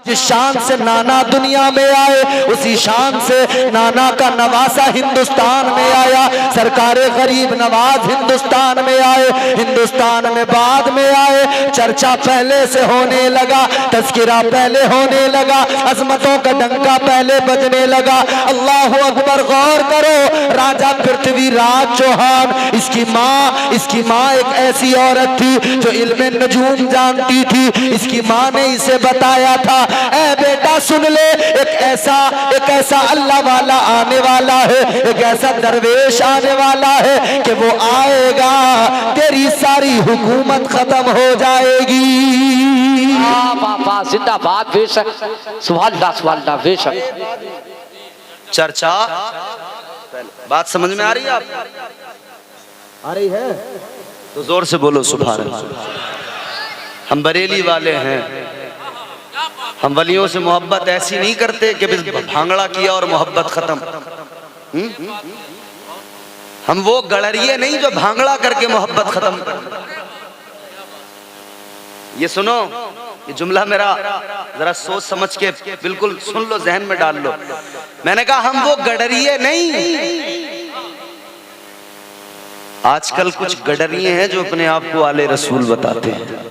जिस शान से नाना दुनिया में आए उसी शान से नाना का नवासा हिंदुस्तान में आया। सरकारे गरीब नवाज हिंदुस्तान में आए, हिंदुस्तान में बाद में आए। चर्चा पहले से होने लगा, तज़किरा पहले होने लगा, अजमतों का डंका पहले बजने लगा। अल्लाह अकबर, गौर करो, राजा पृथ्वीराज चौहान, इसकी माँ एक ऐसी औरत थी जो इल्मे नजूम जानती थी। इसकी माँ ने इसे बताया था, ऐ बेटा सुन ले, एक ऐसा अल्लाह वाला आने वाला है, एक ऐसा दरवेश आने वाला है कि वो आएगा, तेरी सारी हुकूमत खत्म हो जाएगी। जिंदाबाद, बेशक, सुभान अल्लाह, बेशक। चर्चा, बात समझ में आ रही है आप? आ रही है तो जोर से बोलो सुभान अल्लाह। हम बरेली वाले हैं, हम वलियों से मोहब्बत ऐसी नहीं करते कि बस भांगड़ा किया और मोहब्बत खत्म। हम वो गड़रिए नहीं जो भांगड़ा करके मोहब्बत खत्म कर। ये सुनो, ये जुमला मेरा जरा सोच समझ के बिल्कुल सुन लो, जहन में डाल लो। मैंने कहा हम वो गडरिए नहीं। आजकल कुछ गडरिए हैं जो अपने आप को आले रसूल बताते हैं।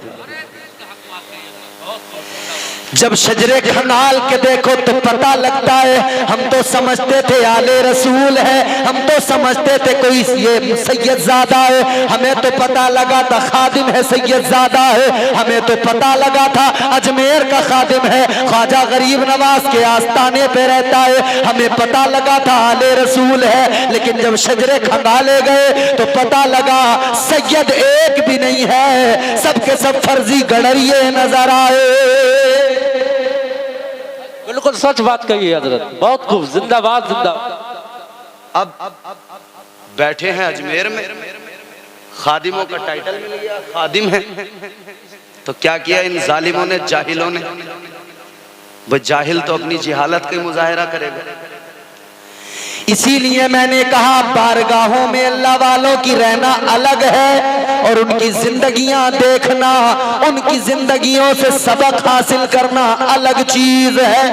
जब शजरे खनाल के देखो तो पता लगता है हम तो समझते थे आले रसूल है, हम तो समझते थे कोई ये सैयदजादा है, हमें तो पता लगा था खादिम है, सैयदजादा है, हमें तो पता लगा था अजमेर का खादिम है, ख्वाजा गरीब नवाज के आस्ताने पे रहता है, हमें पता लगा था आले रसूल है। लेकिन जब शजरे खंगाले गए तो पता लगा सैयद एक भी नहीं है, सबके सब फर्जी गडरिए नजर आए। बिल्कुल सच बात कही है हजरत, बहुत खूब, जिंदाबाद जिंदाबाद। अब बैठे हैं अजमेर में, खादिमों का टाइटल मिल गया, खादिम है। तो क्या किया इन जालिमों ने, जाहिलों ने? वो जाहिल तो अपनी जिहालत का मुजाहिरा करेगा। इसीलिए मैंने कहा बारगाहों में अल्लाह वालों की रहना अलग है और उनकी जिंदगियां देखना, उनकी जिंदगियों से सबक हासिल करना अलग चीज है।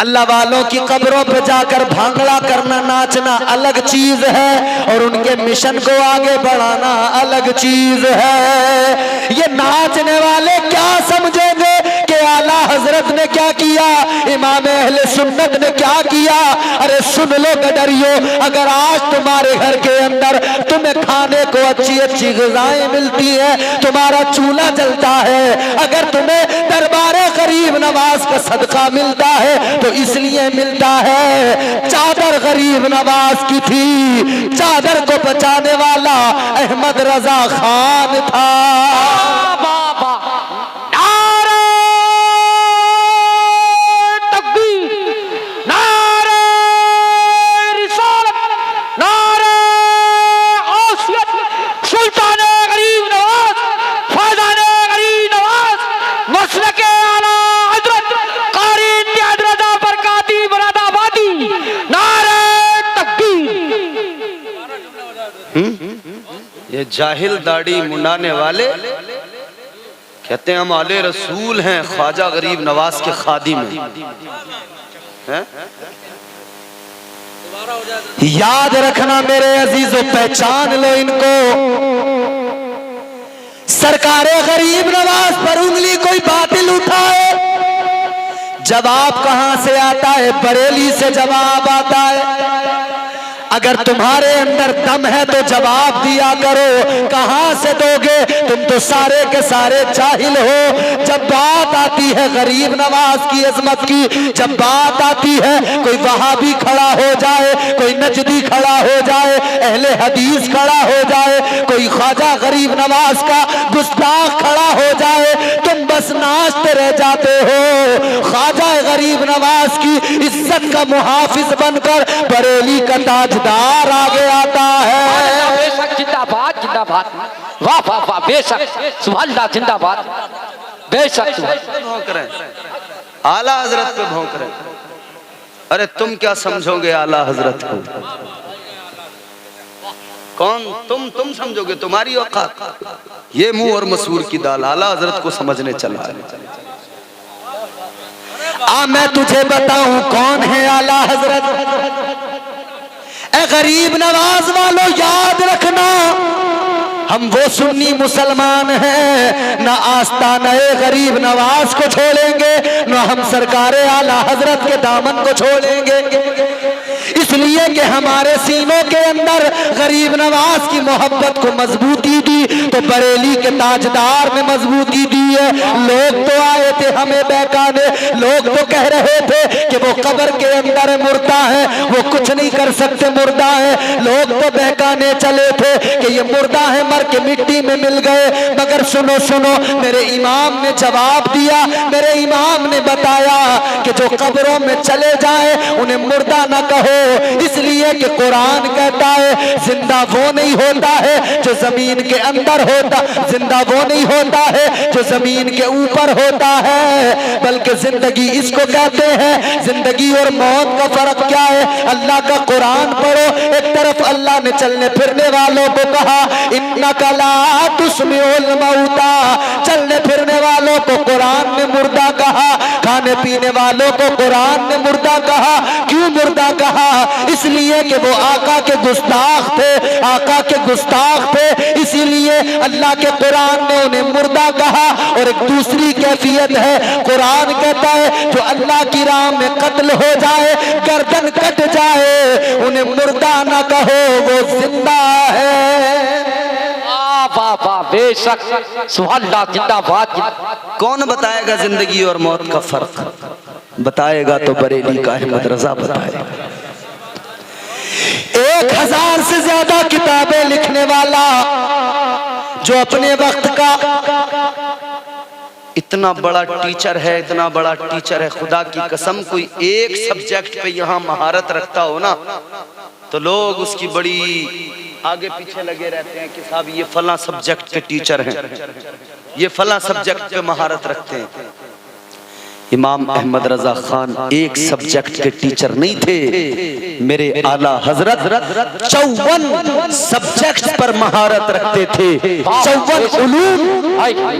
अल्लाह वालों की कब्रों पे जाकर भांगड़ा करना, नाचना अलग चीज है और उनके मिशन को आगे बढ़ाना अलग चीज है। ये नाचने वाले क्या समझेंगे कि आला हजरत ने क्या किया, इमाम अहले सुन्नत ने क्या किया? अरे सुन लो गडरियो, अगर आज तुम्हारे घर के अंदर तुम्हें खाने को अच्छी अच्छी ग़िज़ाएं मिलती है, तुम्हारा चूल्हा जलता है, अगर तुम्हें दरबारे गरीब नवाज का सदका मिलता है तो इसलिए मिलता है चादर गरीब नवाज की थी, चादर को बचाने वाला अहमद रजा खान था। ये जाहिल दाढ़ी मुंडाने वाले कहते हैं हम आले रसूल हैं, ख्वाजा गरीब नवाज के खादिम हैं। याद रखना मेरे अजीजों, पहचान लो इनको। सरकारे गरीब नवाज पर उंगली कोई बातिल उठाए, जवाब कहां से आता है? बरेली से जवाब आता है। अगर तुम्हारे अंदर दम है तो जवाब दिया करो, कहां से दोगे? तुम तो सारे के सारे जाहिल हो। जब बात आती है गरीब नवाज की अजमत की, जब बात आती है कोई वहाबी खड़ा हो जाए, कोई नजदी खड़ा हो जाए, अहले हदीस खड़ा हो जाए, कोई ख्वाजा गरीब नवाज का गुस्ताख खड़ा हो जाए, तुम बस नाचते रह जाते हो। ख्वाजा गरीब नवाज की इज्जत का मुहाफिज बनकर बरेली का ताज दार आगे आता है। बेशक, जिंदाबाद जिंदाबाद, वाह वाह वाह, बेशक, सुभान अल्लाह, जिंदाबाद, बेशक। भौंक रहे हैं, आला हजरत पे भौंक रहे हैं। अरे तुम क्या समझोगे आला हजरत को? कौन तुम समझोगे, तुम्हारी औकात। ये मुंह और मसूर की दाल आला हजरत को समझने चला। मैं तुझे बताऊं कौन है आला हजरत। ए गरीब नवाज वालों याद रखना, हम वो सुन्नी मुसलमान हैं, न आस्ताना गरीब नवाज को छोड़ेंगे, न हम सरकार आला हजरत के दामन को छोड़ेंगे। इसलिए कि हमारे सीनों के अंदर गरीब नवाज की मोहब्बत को मजबूती दी तो बरेली के ताजदार में मजबूती दी है। लोग तो आए थे हमें बहकाने, लोग तो कह रहे थे कि वो कब्र के अंदर मुर्दा है, वो कुछ नहीं कर सकते, मुर्दा है। लोग तो बहकाने चले थे कि ये मुर्दा है, मर के मिट्टी में मिल गए। मगर सुनो सुनो, मेरे इमाम ने जवाब दिया, मेरे इमाम ने बताया कि जो कब्रों में चले जाए उन्हें मुर्दा ना कहो, इसलिए कि कुरान कहता है जिंदा वो नहीं होता है जो जमीन के अंदर होता, जिंदा वो नहीं होता है जो जमीन के ऊपर होता है, बल्कि जिंदगी इसको कहते हैं। जिंदगी और मौत का फर्क क्या है? अल्लाह का कुरान पढ़ो, एक तरफ अल्लाह ने चलने फिरने वालों को कहा इन्नका ला तुस्मिउल मौता, चलने फिरने वालों को कुरान ने मुर्दा कहा, खाने पीने वालों को कुरान ने मुर्दा कहा। क्यों मुर्दा कहा? इसलिए कि वो आका के गुस्ताख थे, आका के गुस्ताख थे, इसीलिए अल्लाह के कुरान ने उन्हें मुर्दा कहा। और एक दूसरी कैफियत है, कुरान कहता है जो अल्लाह की राह में कत्ल हो जाए, गर्दन कट जाए, उन्हें मुर्दा ना कहो, वो जिंदा है। बेशक सुभान अल्लाह, जिंदाबाद। कौन बताएगा जिंदगी और मौत का फर्क? बताएगा तो बरेली का अहमद रजा बताएगा। 1000 से ज्यादा किताबें लिखने वाला, जो अपने वक्त का इतना बड़ा टीचर है, इतना बड़ा टीचर है, खुदा की कसम कोई एक सब्जेक्ट पे यहाँ महारत रखता हो ना तो लोग उसकी बड़ी आगे पीछे लगे रहते हैं कि साहब ये फला सब्जेक्ट के टीचर हैं, ये फला सब्जेक्ट पे महारत रखते हैं। इमाम अहमद रजा खान एक सब्जेक्ट के टीचर नहीं थे, मेरे आला हजरत 54 सब्जेक्ट पर महारत रखते थे, 54 उलूम।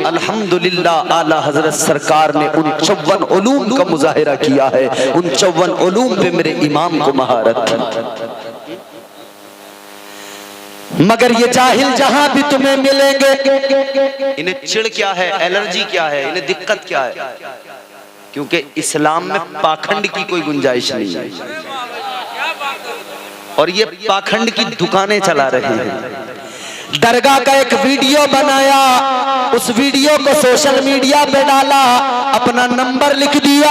अल्हम्दुलिल्लाह आला हजरत सरकार ने उन 54 उलूम का मुजाहिरा किया है, उन 54 उलूम पे मेरे इमाम को महारत थी। मगर ये जाहिल जहां भी तुम्हें मिलेंगे, इन्हें चिढ़ क्या है, एलर्जी क्या है, इन्हें दिक्कत क्या है? क्योंकि इस्लाम में पाखंड की कोई गुंजाइश नहीं है और ये पाखंड की दुकानें चला रहे हैं। दरगाह का एक वीडियो बनाया, उस वीडियो को सोशल मीडिया पे डाला, अपना नंबर लिख दिया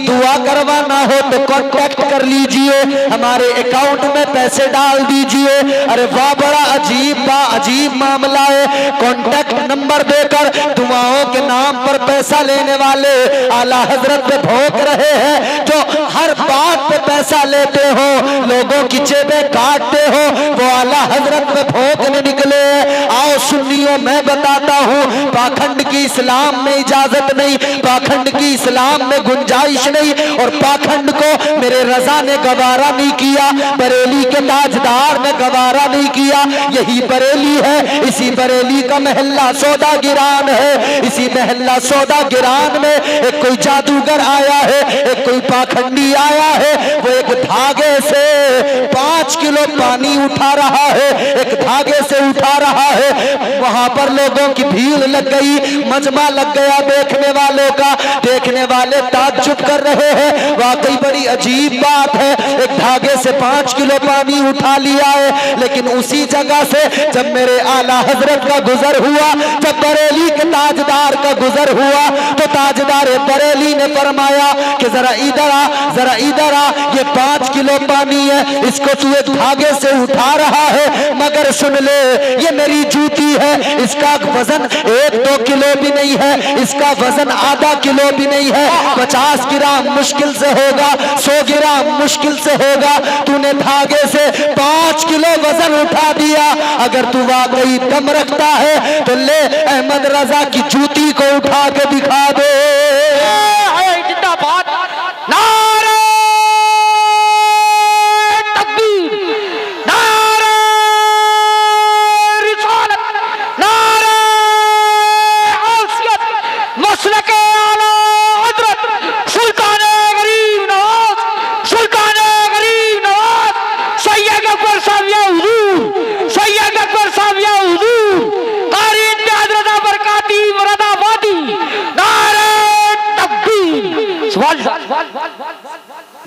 दुआ करवाना हो तो कांटेक्ट कर लीजिए, हमारे अकाउंट में पैसे डाल दीजिए। अरे वाह, बड़ा अजीब मामला है। कांटेक्ट नंबर देकर दुआओं के नाम पर पैसा लेने वाले आला हजरत पे भौंक रहे हैं। जो हर बात पे पैसा लेते हो, लोगों की जेबें काटते हो, वो आला हजरत पे भौंक निकले। आओ सुन्नियों, मैं बताता हूँ, पाखंड की इस्लाम में इजाजत नहीं, पाखंड की इस्लाम में गुंजाइश नहीं, और पाखंड को मेरे रजा ने गवारा नहीं किया, बरेली के ताजदार ने गवारा नहीं किया। यही बरेली है, इसी बरेली का महल्ला सौदा गिरान है, इसी महल्ला सौदा गिरान में एक कोई जादूगर आया है, एक कोई पाखंडी आया है, वो एक धागे से 5 किलो पानी उठा रहा है, एक धागे से उठा रहा है। वहां पर लोगों की भीड़ लग गई, मजमा लग गया देखने वालों का, देखने वाले ताज्जुब कर रहे हैं। वाकई बड़ी अजीब बात है, एक धागे से 5 किलो पानी उठा लिया है। लेकिन उसी जगह से जब मेरे आला हजरत का गुजर हुआ, जब बरेली के ताजदार का गुजर हुआ, तो ताजदार बरेली ने फरमाया कि जरा इधर आ, जरा इधर आ, ये 5 किलो पानी है, इसको तू एक धागे से उठा रहा है, मगर सुन ले, ये मेरी जूती है, इसका वजन 1-2 किलो भी नहीं है, इसका वजन आधा किलो भी नहीं है, 50 ग्राम मुश्किल से होगा, 100 ग्राम मुश्किल से होगा। तूने धागे से 5 किलो वजन उठा दिया। अगर तू वाकई दम रखता है तो ले अहमद रजा की जूती को उठा के दिखा दे। नारे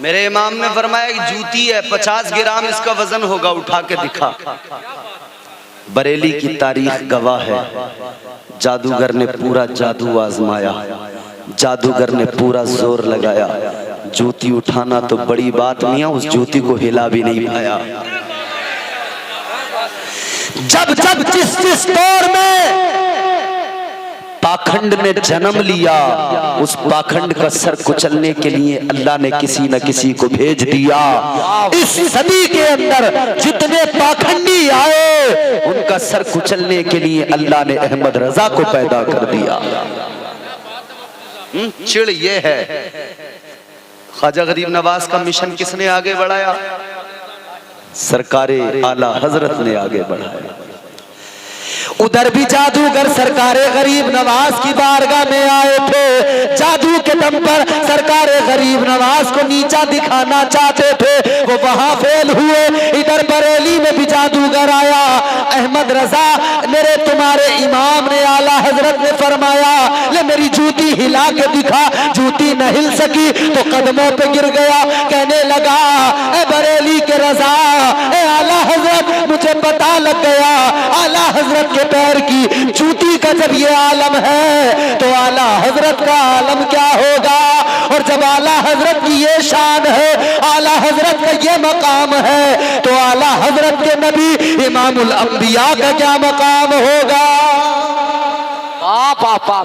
मेरे इमाम ने फरमाया कि जूती है 50 ग्राम इसका वजन होगा, उठा के दिखा। बरेली की तारीख गवाह है, जादूगर ने पूरा जादू आजमाया, जादूगर ने पूरा जोर लगाया, जूती उठाना तो बड़ी बात नहीं है, उस जूती को हिला भी नहीं पाया। जब जब जिस जिस दौर में पाखंड ने जन्म लिया, उस पाखंड का सर कुचलने के लिए अल्लाह ने किसी न किसी को भेज दिया। इस सदी के अंदर जितने पाखंडी आए, उनका सर कुचलने के लिए अल्लाह ने अहमद रजा को पैदा कर दिया। चिड़ ये है, ख्वाजा गरीब नवाज का मिशन किसने आगे बढ़ाया? सरकारे आला हजरत ने आगे बढ़ाया। उधर भी जादूगर सरकारे गरीब नवाज की बारगाह में आए थे, जादू के दम पर सरकारे गरीब नवाज को नीचा दिखाना चाहते थे, वो वहां फेल हुए। इधर बरेली में भी जादूगर आया, अहमद रजा मेरे तुम्हारे इमाम ने आला हजरत ने फरमाया ले मेरी जूती हिला के दिखा, जूती न हिल सकी तो कदमों पे गिर गया, कहने लगा ए बरेली के रजा, ए आला हजरत मुझे पता लग गया, आला हजरत के पैर की जूती का जब ये आलम है तो आला हजरत का आलम क्या होगा। और जब आला हजरत की ये शान है, आला हजरत का ये मकाम है, तो आला हजरत के नबी इमामुल अंबिया का क्या मकाम होगा।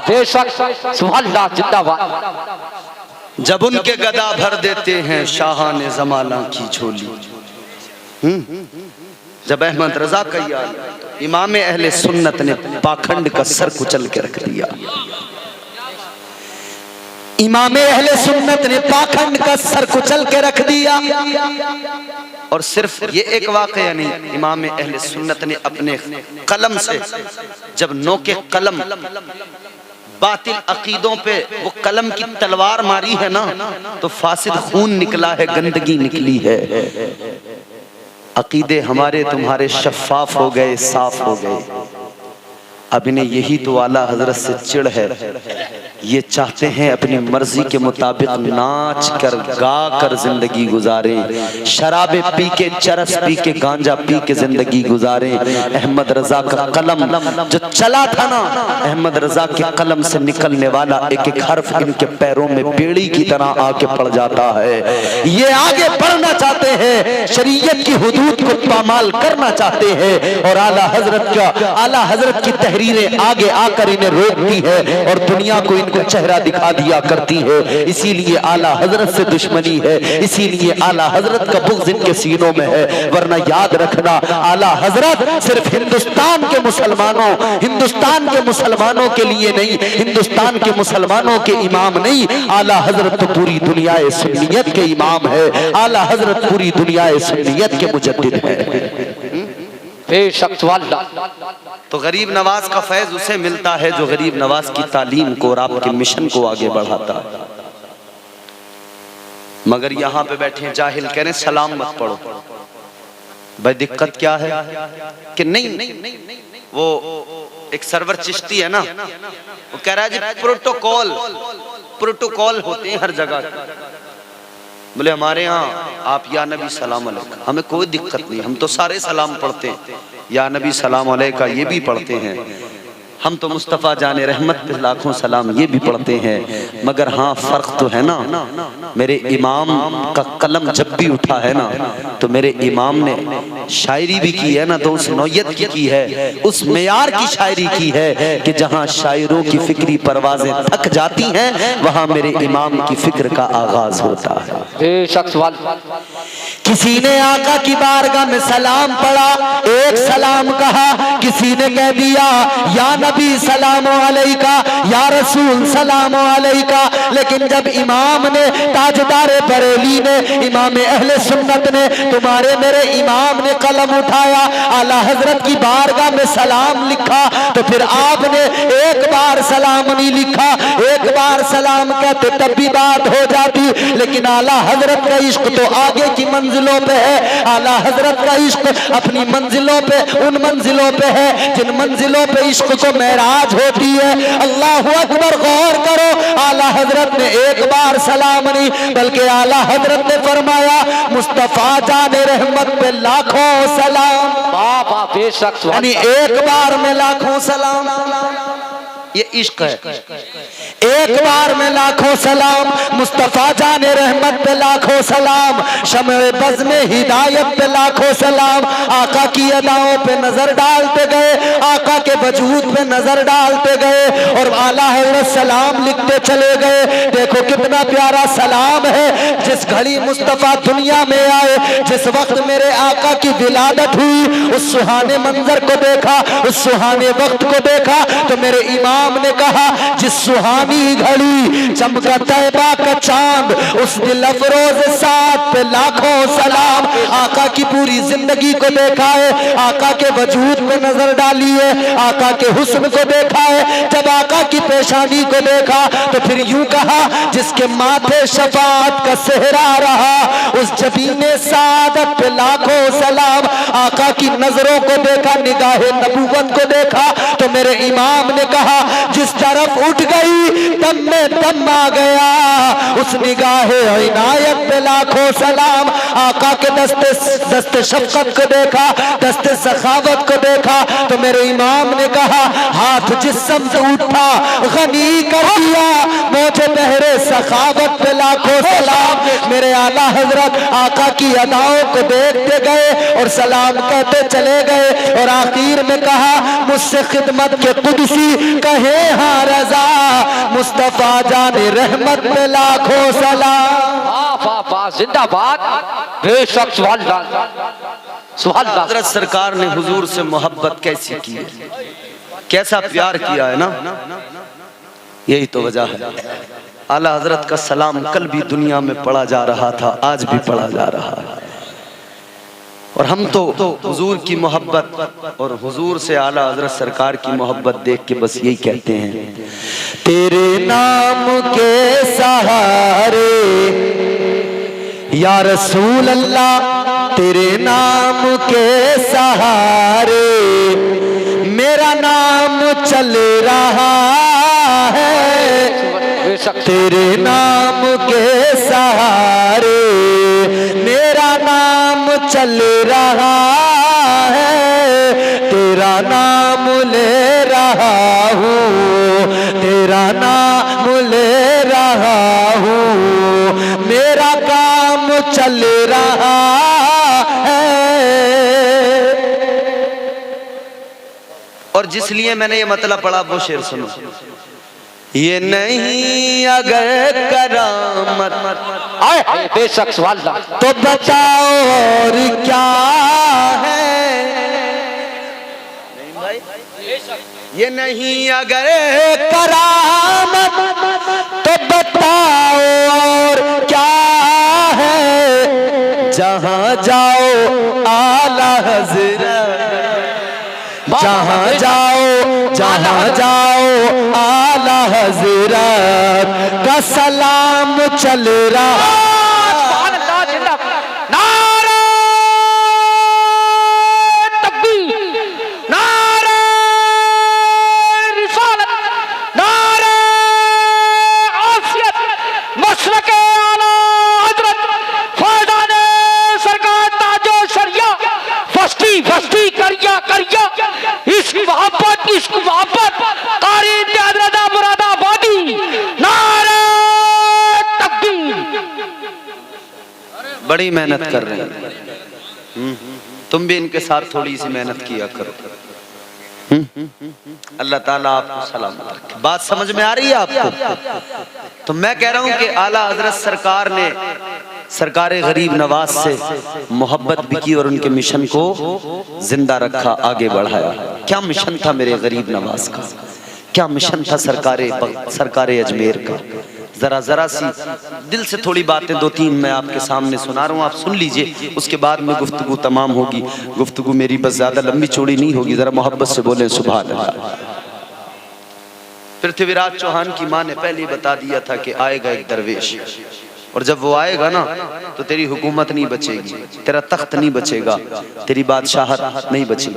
बेशक सुभान अल्लाह, जिंदाबाद। जब उनके गदा भर देते हैं शाहाने जमाना की झोली, जब अहमद रजा का याद, इमाम अहले सुन्नत ने पाखंड का सर कुचल के रख दिया। इमाम अहले सुन्नत ने पाखंड का सर कुचल के रख दिया। और सिर्फ ये एक वाकया नहीं, इमाम अहले सुन्नत ने अपने कलम से जब नोके कलम बातिल अकीदों पे वो कलम की तलवार मारी है ना, तो फासिद खून निकला है, गंदगी निकली है। अकीदे हमारे तुम्हारे शफाफ हो गए, साफ हो गए। अब इन्हें यही तो आला हजरत से चिढ़ है, ये चाहते हैं अपनी मर्जी के मुताबिक नाच कर गा कर जिंदगी गुजारें, शराबे पी के, चरस पी के, गांजा पी के जिंदगी गुजारें। अहमद रजा का कलम जो चला था ना, अहमद रजा के कलम से निकलने वाला एक एक हर्फ इनके पैरों में बेड़ी की तरह आके पड़ जाता है। ये आगे बढ़ना चाहते हैं, शरीयत की हुदूद को पामाल करना चाहते हैं, और आला हजरत की तहरीरें आगे आकर इन्हें रोकती है और दुनिया को इनको चेहरा दिखा दिया करती है। इसीलिए आला हजरत से दुश्मनी है, इसीलिए आला हजरत का बुग़्ज़ इनके सीनों में है। वरना याद रखना, आला हजरत सिर्फ हिंदुस्तान के मुसलमानों के लिए नहीं, हिंदुस्तान के मुसलमानों के इमाम नहीं, आला हजरत तो पूरी दुनिया सुन्नियत के इमाम है, आला हजरत पूरी दुनिया सुन्नियत के मुजद्दिद है। तो गरीब नवाज का फैज उसे मिलता है जो गरीब नवाज की तालीम को और आपके मिशन को आगे बढ़ाता है। मगर यहाँ पे बैठे जाहिल कह रहे सलाम मत पढ़ो। भाई दिक्कत क्या है कि नहीं, वो एक सरवर चिश्ती है ना, वो कह रहा है जी प्रोटोकॉल होते हैं हर जगह। बोले हमारे यहाँ आप या नबी सलाम अलैका, हमें कोई दिक्कत नहीं, हम तो सारे सलाम पढ़ते हैं, या नबी सलाम अलैका ये भी पढ़ते हैं, हम तो मुस्तफ़ा जाने रहमत पे लाखों सलाम ये भी पढ़ते हैं। मगर हाँ फर्क तो है ना, मेरे इमाम का कलम जब भी उठा है ना, तो मेरे इमाम ने शायरी भी की है ना, तो उस नौयत की है, उस मेयार की शायरी की है कि जहाँ शायरों की फिक्री परवाजें थक जाती हैं, वहाँ मेरे इमाम की फिक्र का आगाज होता है। किसी ने आका की बारगाह में सलाम पढ़ा, एक सलाम कहा, किसी ने कह दिया या नबी सलाम अलैका, या रसूल सलाम अलैका। लेकिन जब इमाम ने, ताजदार बरेली ने, इमाम अहले सुन्नत ने, तुम्हारे मेरे इमाम ने कलम उठाया, आला हजरत की बारगाह में सलाम लिखा, तो फिर आपने एक बार सलाम नहीं लिखा, एक बार सलाम कहते तब भी बात हो जाती। लेकिन आला हजरत का इश्क तो आगे की मंजिलों पे है, आला हजरत का इश्क अपनी मंजिलों पे, उन मंजिलों पे है जिन मंजिलों पे इश्क को मेराज होती है। अल्लाह अकबर, गौर करो, आला हजरत ने एक बार सलाम नहीं बल्कि आला हजरत ने फरमाया मुस्तफा जाने रहमत पे लाखों सलाम। बाबा बेशक यानी एक बार में लाखों सलाम, ये इश्क है। एक बार में लाखों सलाम, मुस्तफा जाने रहमत पे लाखों सलाम, शम्ए बज़ में हिदायत पे लाखों सलाम। आका की अदाओं पे नजर डालते गए, आका के वजूद पे नजर डालते गए और आला हज़रत सलाम लिखते चले गए। देखो कितना प्यारा सलाम है। जिस घड़ी मुस्तफा दुनिया में आए, जिस वक्त मेरे आका की विलादत हुई, उस सुहाने मंजर को देखा, उस सुहाने वक्त को देखा तो मेरे इमाम ने कहा जिस सुहानी घड़ी चमका तैबा का चांद, उस दिल अफरोज साथ पे लाखों सलाम। आका की पूरी जिंदगी को देखा है, आका के वजूद पे नजर डाली है, आका के हुस्न को देखा है। जब आका की पेशानी को देखा तो फिर यूं कहा जिसके माथे शफाअत का सेहरा रहा, उस जबीने सादत पे लाखों सलाम। आका की नजरों को देखा, निगाहे नबूवत को देखा तो मेरे इमाम ने कहा जिस तरफ उठ गई तब में दम आ गया, उस निगाहे इनायत पे लाखों सलाम। आका के दस्ते शफकत को देखा, दस्ते सखावत को देखा तो मेरे इमाम ने कहा हाथ जिस समत उठा गनी कर दिया, मुझे बहरे सखावत पे लाखों सलाम। मेरे आला हजरत आका की अदाओं को देखते गए और सलाम कहते चले गए और आखिर में कहा मुझसे खिदमत के कुदसी कहे हाँ रजा, मुस्तफा जाने रहमत पे लाखों सलाम। वाह जिंदाबाद बेशक सुभान अल्लाह। हजरत सरकार ने हुजूर से मोहब्बत कैसी की है, कैसा प्यार किया है ना, यही तो वजह है। आला हजरत का सलाम कल भी दुनिया में पढ़ा जा रहा था, आज भी पढ़ा जा रहा है। और हम तो हुजूर की मोहब्बत और हुजूर से आला हजरत सरकार की मोहब्बत देख के बस यही कहते हैं तेरे नाम के सहारे या रसूल अल्लाह, तेरे नाम के सहारे मेरा नाम चल रहा है, तेरे नाम के सहारे मेरा नाम चल रहा है, तेरा नाम ले रहा हूँ, तेरा नाम ले रहा हूँ, मेरा काम चल रहा है। और जिस लिए मैंने ये मतलब पढ़ा वो शेर सुनो। ये नहीं अगर करामत आए बेशक सुभान अल्लाह तो बताओ और क्या है, ये नहीं अगर करामत तो बताओ और क्या है, जहां जाओ आला हजरत, जहां जाओ आला हजरत का सलाम चल रहा। सुभान अल्लाह जिंदाबाद। नारे तकबीर, नारे रिसालत, नारे आसियत, मशरक़े आला हजरत फैज़ाने सरकार ताजो शरिया, फस्ती फस्ती करिया करिया, इश्क मोहब्बत कारी इत्यादि मुरादाबादी, नारे तकबीर। बड़ी मेहनत कर रहे हैं, तुम भी इनके साथ थोड़ी सी मेहनत किया करो। अल्लाह ताला आपको सलामत रखे। बात समझ में आ रही है आपको? तो मैं कह रहा हूं कि आला हजरत सरकार ने सरकारे गरीब नवाज से मोहब्बत भी की और उनके मिशन को जिंदा रखा, आगे बढ़ाया। क्या मिशन था मेरे गरीब नवाज का, क्या मिशन था सरकारे अजमेर का? जरा सी दिल से थोड़ी बातें दो तीन मैं आपके सामने सुना रहा हूँ, आप सुन लीजिए, उसके बाद में गुफ्तगू तमाम होगी। गुफ्तगू मेरी बस ज्यादा लंबी चौड़ी नहीं होगी, जरा मोहब्बत से बोले सुभान अल्लाह। पृथ्वीराज चौहान की माँ ने पहले ही बता दिया था कि आएगा एक दरवेश, और जब वो आएगा ना तो तेरी हुकूमत नहीं बचेगी, तेरा तख्त नहीं बचेगा, तेरी बादशाहत नहीं बचेगी।